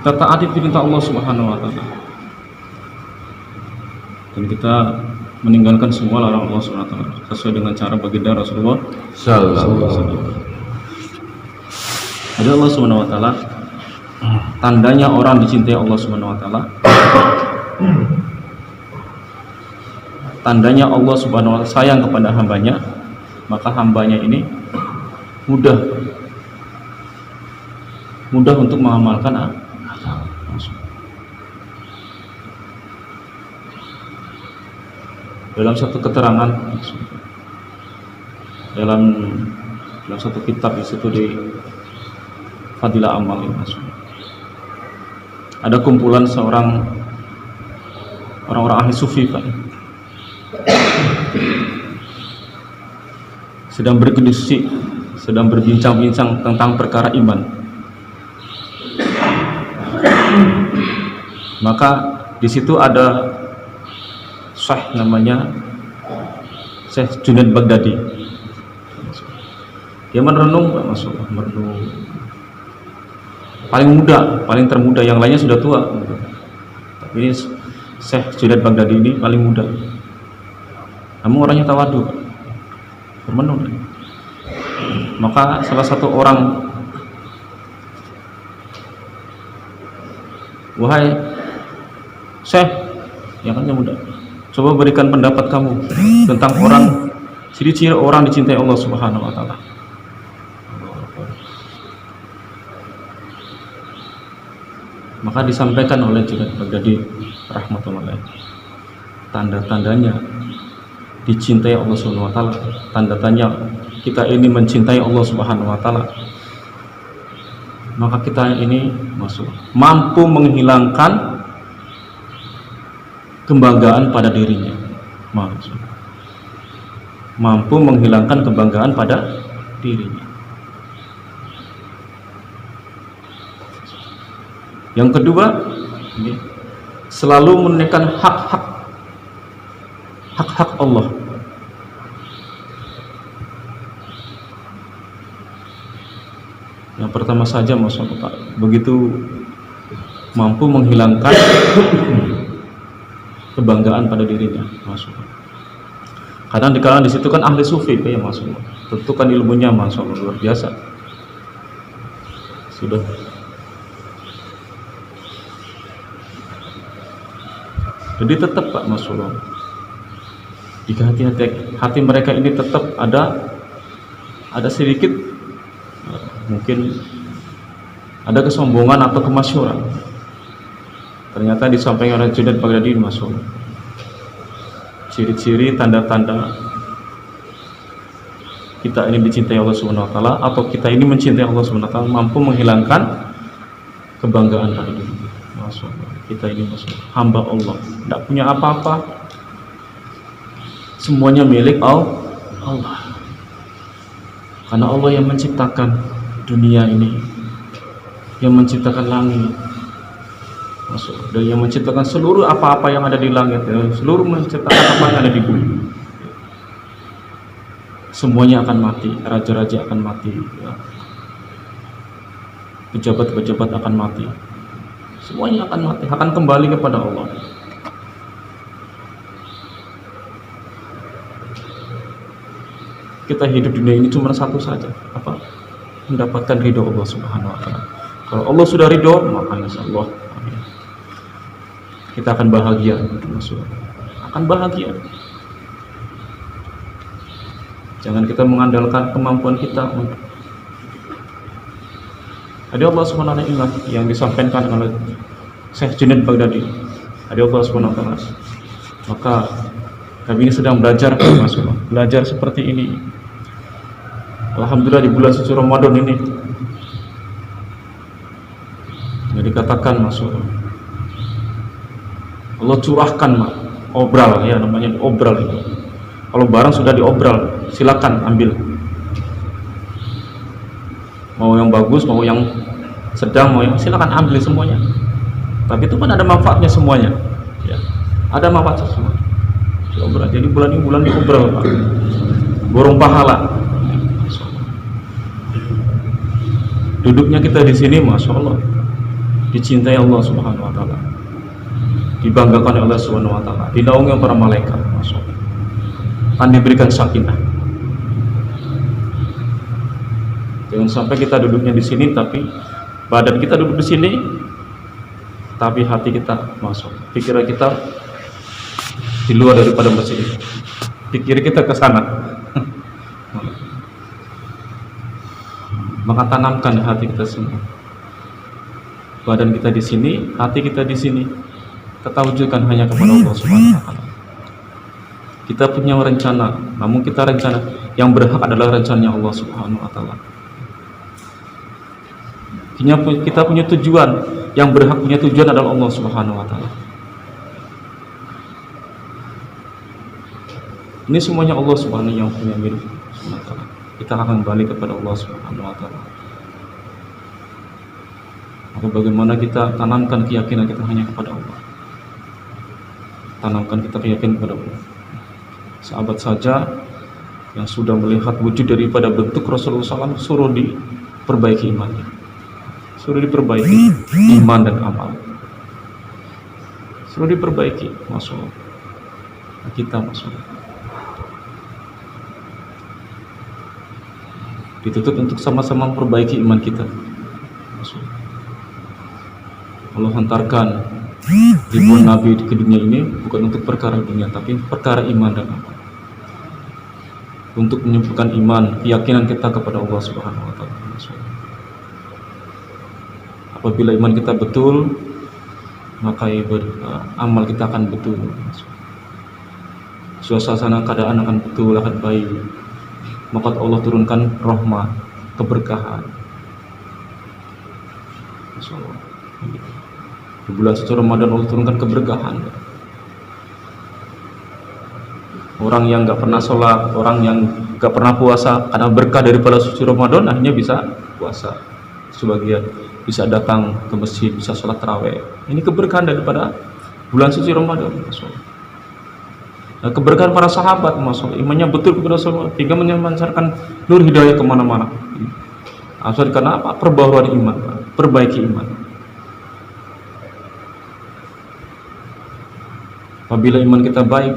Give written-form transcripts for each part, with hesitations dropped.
Kita taati perintah Allah Subhanahu wa taala. Dan kita meninggalkan semua larangan Allah Subhanahu wa taala sesuai dengan cara baginda Rasulullah sallallahu alaihi wasallam. Jadi Allah Subhanahu wa taala, tandanya orang dicintai Allah Subhanahu wa taala, tandanya Allah Subhanahu wa taala sayang kepada hambanya, maka hambanya ini mudah untuk mengamalkan agama. Dalam satu keterangan dalam satu kitab di situ di Fadilah Amal ini, ada kumpulan orang-orang ahli sufi, Pak, sedang berdiskusi, sedang berbincang-bincang tentang perkara iman. Maka di situ ada Syekh namanya Syekh Junaid Baghdadi. Dia merenung, merenung. Paling muda, paling termuda, yang lainnya sudah tua. Tapi ini Syekh Junaid Baghdadi ini paling muda. Namun orangnya tawadu, bermenung. Maka salah satu orang, wahai Syekh, yang kan muda, coba berikan pendapat kamu tentang ciri-ciri orang dicintai Allah Subhanahu wa taala. Maka disampaikan oleh Junaid Baghdadi rahmatullahi, tanda-tandanya dicintai Allah Subhanahu wa taala, tanda-tandanya kita ini mencintai Allah Subhanahu wa taala, maka kita ini mampu menghilangkan kebanggaan pada dirinya, mampu menghilangkan kebanggaan pada dirinya. Yang kedua, selalu menunaikan hak-hak Allah. Yang pertama saja, Pak, begitu mampu menghilangkan kebanggaan pada dirinya, Kadang dikala di situ kan ahli sufi, ya, tentu kan ilmunya luar biasa. Sudah. Jadi tetap, Pak, jika hati mereka ini tetap ada sedikit, mungkin ada kesombongan atau kemasyhuran. Ternyata disampaikan oleh Junaid Baghdadi, ciri-ciri tanda-tanda kita ini dicintai Allah Subhanahu wa taala, atau kita ini mencintai Allah Subhanahu wa taala, mampu menghilangkan kebanggaan pada diri. Kita ini hamba Allah, tidak punya apa-apa, semuanya milik Allah. Karena Allah yang menciptakan dunia ini, yang menciptakan langit, dan yang menciptakan seluruh apa-apa yang ada di langit, seluruh menciptakan apa yang ada di bumi. Semuanya akan mati, raja-raja akan mati, pejabat-pejabat akan mati, semuanya akan mati, akan kembali kepada Allah. Kita hidup dunia ini cuma satu saja, mendapatkan ridho Allah Subhanahu wa taala. Kalau Allah sudah ridho, maka insyaallah kita akan bahagia, Jangan kita mengandalkan kemampuan kita. Ada Allah Subhanahu wa taala yang disampaikan oleh Syekh Junaid Baghdadi. Ada Allah Subhanahu wa taala. Maka kami ini sedang belajar seperti ini. Alhamdulillah di bulan suci Ramadan ini, yang dikatakan Allah curahkan obral, ya, namanya obral itu. Kalau barang sudah diobral, silakan ambil. Mau yang bagus, mau yang sedang, silakan ambil semuanya. Tapi itu kan ada manfaatnya semuanya, ya. Ada manfaatnya semua. Diobral. Jadi bulan ini diobral, Pak. Borong pahala. Duduknya kita di sini, masya Allah, dicintai Allah Subhanahu wa taala, dibanggakan oleh Allah Subhanahu wa taala, dinaungi para malaikat, akan diberikan sakinah. Jangan sampai kita duduknya di sini tapi badan kita duduk di sini tapi hati kita masuk, pikiran kita di luar daripada masjid itu, pikir kita ke sana. Maka tanamkan di hati kita semua, badan kita di sini, hati kita di sini, kita wujudkan hanya kepada Allah Subhanahu wa taala. Kita punya rencana, namun kita rencana yang berhak adalah rencananya Allah Subhanahu wa taala. Kita punya tujuan, yang berhak punya tujuan adalah Allah Subhanahu wa taala. Ini semuanya Allah Subhanahu yang punya milik Subhanahu wa taala. Kita akan kembali kepada Allah Subhanahu wa taala. Maka bagaimana kita tanamkan keyakinan kita hanya kepada Allah. Tanamkan kita keyakinan kepada Allah. Sahabat saja yang sudah melihat wujud daripada bentuk Rasulullah SAW suruh diperbaiki imannya, suruh diperbaiki iman dan amal, suruh diperbaiki. Masuk kita masuk dituntut untuk sama-sama memperbaiki iman kita. Masuk. Allah hantarkan ribuan nabi ke dunia ini bukan untuk perkara dunia, tapi perkara iman dan amal, untuk menyembuhkan iman, keyakinan kita kepada Allah Subhanahu wa taala. Apabila iman kita betul, maka amal kita akan betul. Suasana keadaan akan betul, akan baik. Maka Allah turunkan rahmat, keberkahan. Di bulan suci Ramadan Allah turunkan keberkahan. Orang yang nggak pernah sholat, orang yang nggak pernah puasa, karena berkah daripada suci Ramadan akhirnya bisa puasa. Sebagian bisa datang ke masjid, bisa sholat tarawih. Ini keberkahan daripada bulan suci Ramadan. Nah, keberkahan para sahabat, imannya betul kepada Rasulullah, hingga memancarkan nur hidayah kemana-mana. Asal karena apa? Perbaharuan iman, perbaiki iman. Apabila iman kita baik,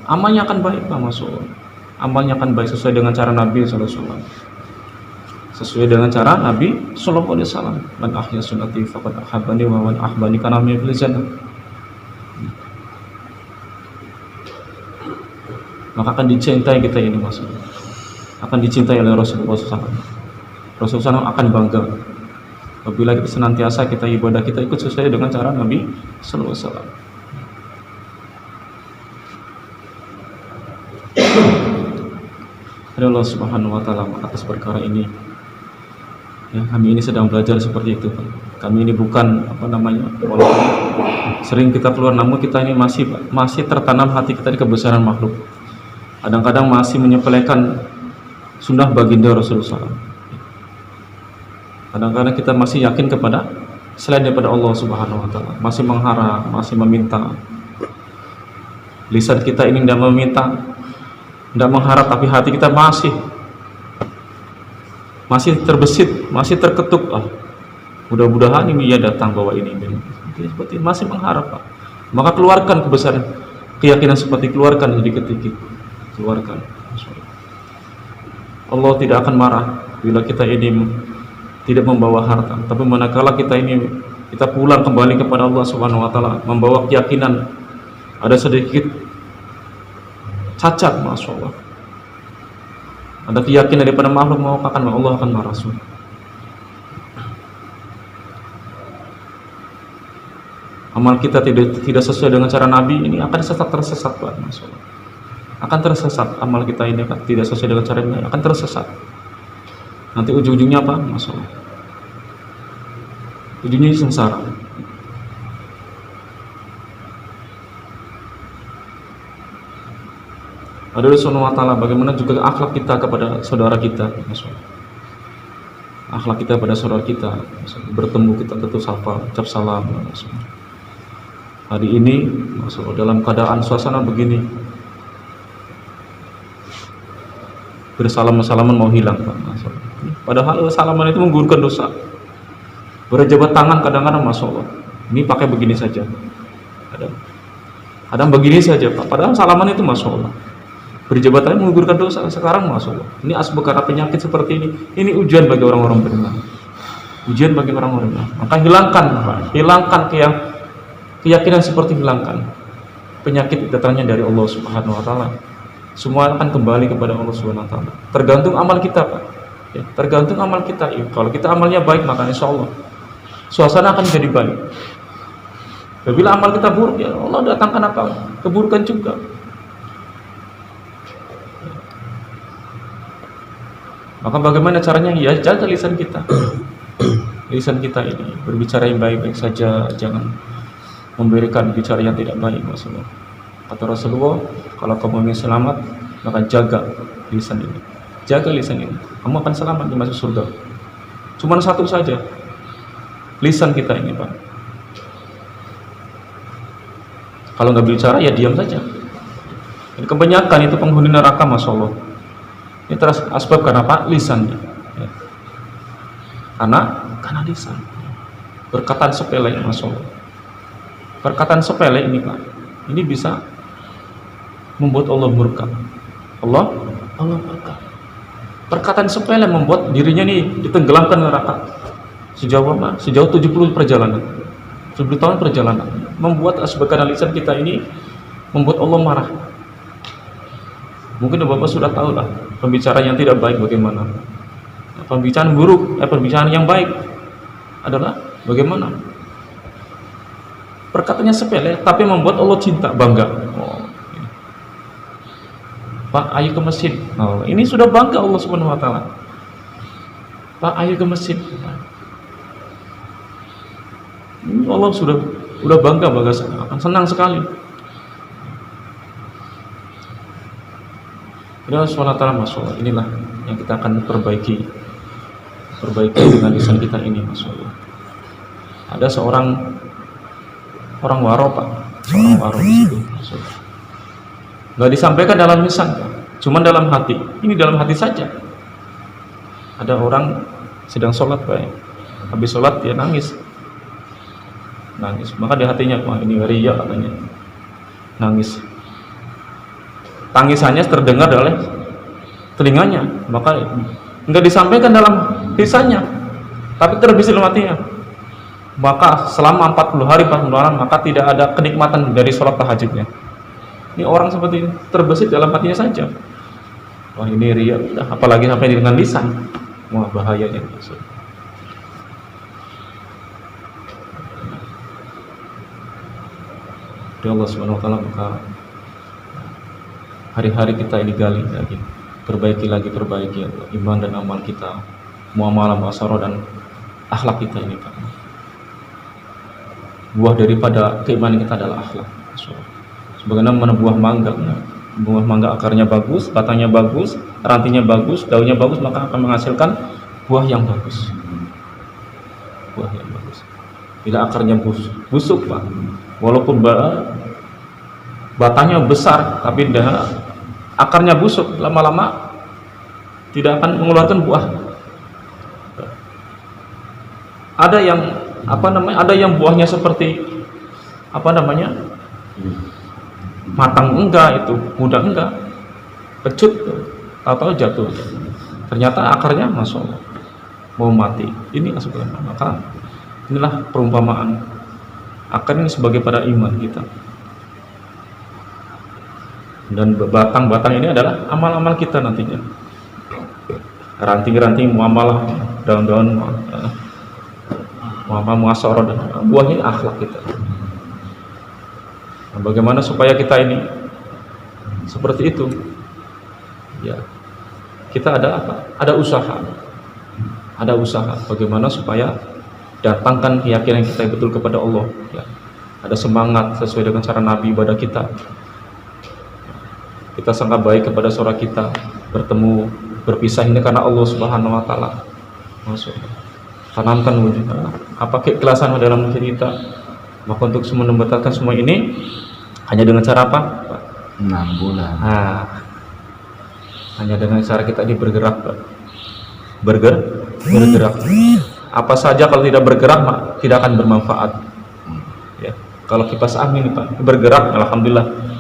amalnya akan baik, amalnya akan baik sesuai dengan cara Nabi SAW. Sesuai dengan cara Nabi SAW. Man ahya sunnati faqad ahabbani wa man ahbani kana min fil jannah. Maka akan dicintai kita ini, akan dicintai oleh Rasulullah SAW. Rasulullah SAW akan bangga apabila kita senantiasa kita ibadah kita ikut sesuai dengan cara Nabi SAW. Allah Subhanahu wa taala atas perkara ini. Ya, kami ini sedang belajar seperti itu, Pak. Kami ini bukan walaupun sering kita keluar, namun kita ini masih tertanam hati kita di kebesaran makhluk. Kadang-kadang masih menyepelekan sunnah baginda Rasulullah SAW. Kadang-kadang kita masih yakin kepada selain daripada Allah Subhanahu wa taala, masih mengharap, masih meminta. Lisan kita ini tidak meminta, tidak mengharap, tapi hati kita masih terbesit, masih terketuk. Mudah-mudahan ini ya datang bawa ini. Seperti masih mengharap, Pak. Maka keluarkan kebesaran keyakinan seperti keluarkan sedikit-sedikit. Keluarkan. Allah tidak akan marah bila kita ini tidak membawa harta, tapi manakala kita pulang kembali kepada Allah Subhanahu wa taala membawa keyakinan ada sedikit cacat, Masya Allah, ada keyakinan daripada makhluk, maka Allah akan marah. Amal kita tidak sesuai dengan cara Nabi, ini akan tersesat, Pak. Masya Allah, akan tersesat. Amal kita ini akan tidak sesuai dengan cara Nabi, akan tersesat. Nanti ujung-ujungnya apa? Masya Allah, ujungnya sengsara. Ada Rasulullah Ta'ala, bagaimana juga akhlak kita kepada saudara kita. Akhlak kita pada saudara kita, bertemu kita tentu sapa, ucap salam. Hari ini dalam keadaan suasana begini, bersalam-salaman mau hilang, Pak. Padahal salaman itu menggugurkan dosa. Berjabat tangan kadang-kadang, masya Allah, ini pakai begini saja, kadang begini saja Pak. Padahal salaman itu masya Allah berjabat tangan menggugurkan dosa. Sekarang masya Allah ini asbab karena penyakit seperti ini ujian bagi orang-orang beriman, ujian bagi orang-orang beriman. Maka hilangkan Pak, hilangkan keyakinan seperti hilangkan penyakit datangnya dari Allah Subhanahu wa taala. Semua akan kembali kepada Allah Subhanahu wa taala. Tergantung amal kita Pak. Ya, tergantung amal kita. Ya, kalau kita amalnya baik maka insya Allah suasana akan jadi baik. Bila amal kita buruk, ya Allah datangkan apa? Keburukan juga. Maka bagaimana caranya? Ya jaga lisan kita. Lisan kita ini berbicara yang baik-baik saja, jangan memberikan bicara yang tidak baik. Maksudnya kata Rasulullah, kalau kamu ingin selamat maka jaga lisan ini. Jaga lisan ini, kamu akan selamat di masuk surga. Cuma satu saja, lisan kita ini Pak. Kalau nggak bicara ya diam saja. Jadi kebanyakan itu penghuni neraka, masya Allah. Ini terus asbab kenapa? Lisannya. Ya. Karena lisan. Perkataan sepele, masya Allah. Perkataan sepele ini Pak, ini bisa membuat Allah murka. Allah murka. Perkataan sepele membuat dirinya nih ditenggelamkan neraka. Sejauh apa? Sejauh 70 perjalanan. 70 tahun perjalanan. Membuat asbab karena lisan kita ini membuat Allah marah. Mungkin Bapak sudah tahu lah pembicaraan yang tidak baik bagaimana. Pembicaraan buruk, pembicaraan yang baik adalah bagaimana? Perkataannya sepele tapi membuat Allah cinta, bangga. Pak, ayo ke masjid. Ini sudah bangga Allah Subhanahu wa taala. Pak, ayo ke masjid. Allah sudah bangga, akan senang sekali. Allah SWT, masya Allah, inilah yang kita akan perbaiki dengan lisan kita ini, masya Allah. Ada seorang waro Pak, seorang waro di situ, nggak disampaikan dalam lisan, cuma dalam hati. Ini dalam hati saja. Ada orang sedang sholat Pak, habis sholat dia nangis, maka di hatinya, wah ini riya katanya, nangis. Tangisannya terdengar oleh telinganya, maka nggak disampaikan dalam lisannya, tapi terbesit dalam hatinya. Maka selama 40 hari 40 malam maka tidak ada kenikmatan dari sholat tahajudnya. Ini orang seperti ini, terbesit dalam hatinya saja. Wah ini riya, apalagi sampai dengan lisan, wah bahayanya. Ya Allah Subhanahu wa taala, maka hari-hari kita ini gali lagi, perbaiki ya Allah, iman dan amal kita, muamalah, muasyarah dan akhlak kita ini Pak. Buah daripada keimanan kita adalah akhlak. Sebagaimana buah mangga akarnya bagus, batangnya bagus, rantinya bagus, daunnya bagus, maka akan menghasilkan buah yang bagus. Buah yang bagus. Bila akarnya busuk Pak, walaupun batangnya besar, tapi akarnya busuk, lama-lama tidak akan mengeluarkan buah. Ada yang ada yang buahnya seperti matang enggak, itu muda enggak, pecut, tahu-tahu jatuh. Ternyata akarnya masya Allah mau mati. Ini sebenarnya. Maka inilah perumpamaan akar ini sebagai pada iman kita. Dan batang-batang ini adalah amal-amal kita nantinya. Ranting-ranting muamalah, daun-daun muamalah, muasyarah, dan buahnya akhlak kita. Nah, bagaimana supaya kita ini seperti itu? Ya, kita ada usaha. Ada usaha bagaimana supaya datangkan keyakinan kita betul kepada Allah. Ya. Ada semangat sesuai dengan cara Nabi ibadah kita. Kita sangat baik kepada saudara kita, bertemu, berpisah ini karena Allah Subhanahu wa taala. Tanamkan wujud keikhlasan dalam diri kita. Maka untuk mendapatkan semua ini hanya dengan cara apa? 6 bulan. Hanya dengan cara kita ini bergerak, bergerak. Apa saja kalau tidak bergerak Pak, tidak akan bermanfaat. Ya, kalau kipas angin ini Pak bergerak, alhamdulillah.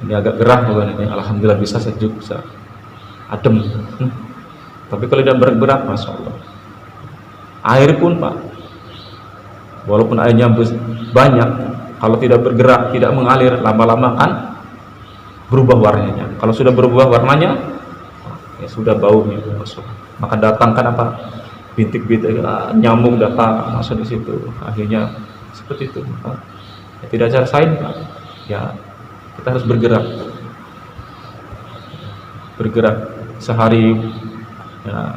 Ini agak gerah bukan ini, alhamdulillah bisa sejuk, bisa adem. Tapi kalau tidak bergerak, masya Allah. Air pun Pak, walaupun airnya banyak, kalau tidak bergerak, tidak mengalir, lama-lama kan berubah warnanya. Kalau sudah berubah warnanya, ya sudah baunya masuk. Maka datangkan apa? Bintik-bintik, nyamuk datang masuk di situ. Akhirnya seperti itu. Ya, tidak cara lain Pak. Ya kita harus bergerak sehari. Ya,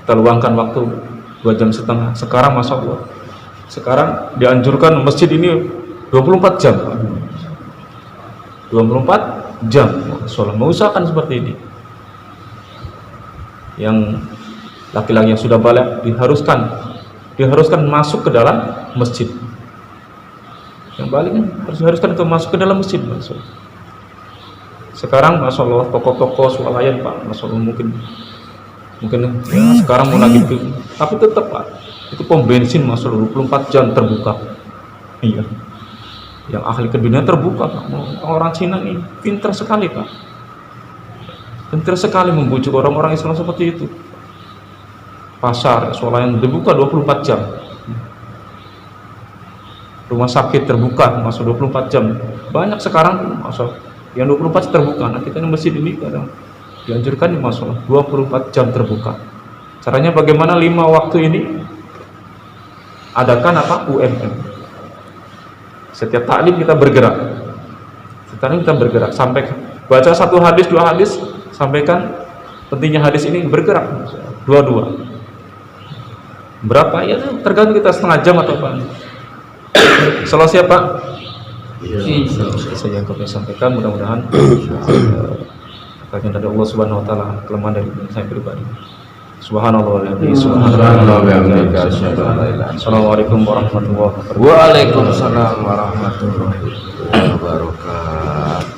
kita luangkan waktu 2,5 jam. Sekarang masya Allah, sekarang dianjurkan masjid ini 24 jam 24 jam sholat. Mengusahakan seperti ini. Yang laki-laki yang sudah balik diharuskan masuk ke dalam masjid. Yang balik kan diharuskan untuk masuk ke dalam masjid. Sekarang masya Allah toko-toko swalayan Pak, masya Allah mungkin ya sekarang mulai gitu, tapi tetap Pak itu pom bensin masya Allah 24 jam terbuka. Iya, yang ahli keduniaan terbuka Pak. Orang Cina ini pintar sekali Pak, pintar sekali membujuk orang-orang Islam seperti itu. Pasar swalayan dibuka 24 jam, rumah sakit terbuka masuk 24 jam. Banyak sekarang masuk yang 24 jam terbuka. Nah kita ini masjid ini kadang dianjurkan di masalah 24 jam terbuka. Caranya bagaimana? 5 waktu ini adakan apa? UMM. Setiap taklim kita bergerak. Sampai baca 1 hadis, 2 hadis, sampaikan pentingnya hadis ini, bergerak. Dua-dua. Berapa ya? Tergantung kita, setengah jam atau apa. Selesai Pak? Saya yang kami sampaikan, mudah-mudahan bagian dari Allah Subhanahu wa taala, kelemahan dari saya pribadi. Subhanallah wa bihamdihi. Assalamualaikum warahmatullahi wabarakatuh. Waalaikumsalam warahmatullahi wabarakatuh.